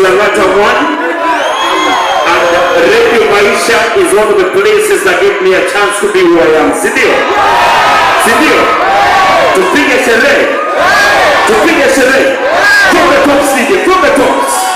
Langata 1. And Radio Maisha is one of the places that give me a chance to be who I am. Sindio? Sindio? Tupige sherehe. Tupige sherehe. From the tops, DJ. From the tops.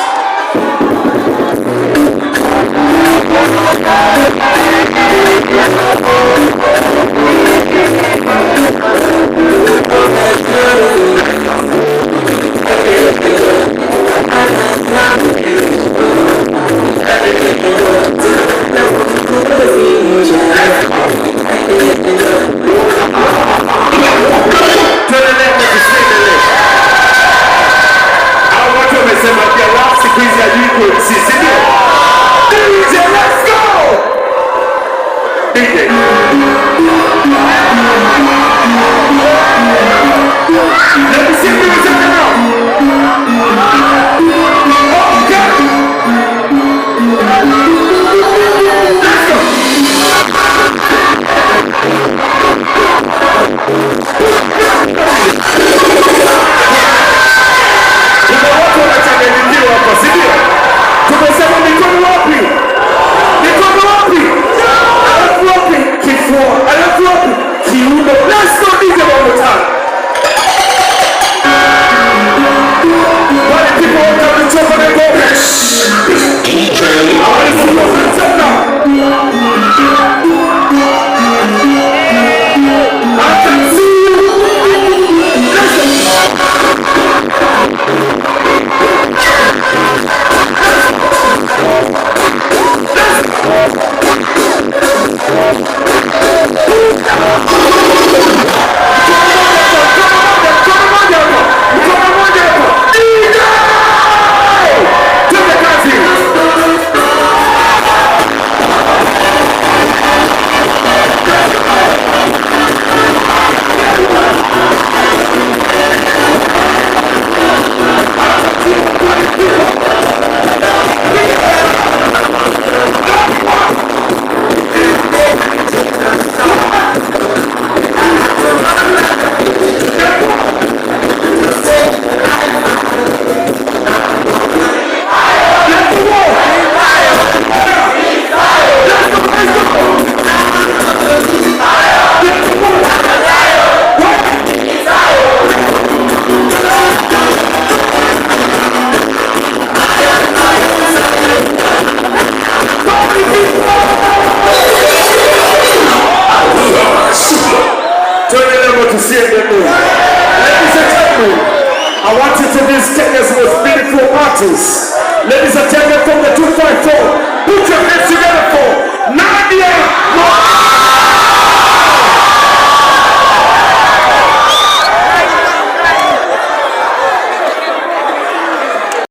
I want you to be Kenya's most beautiful artists. Ladies and gentlemen, from the 254.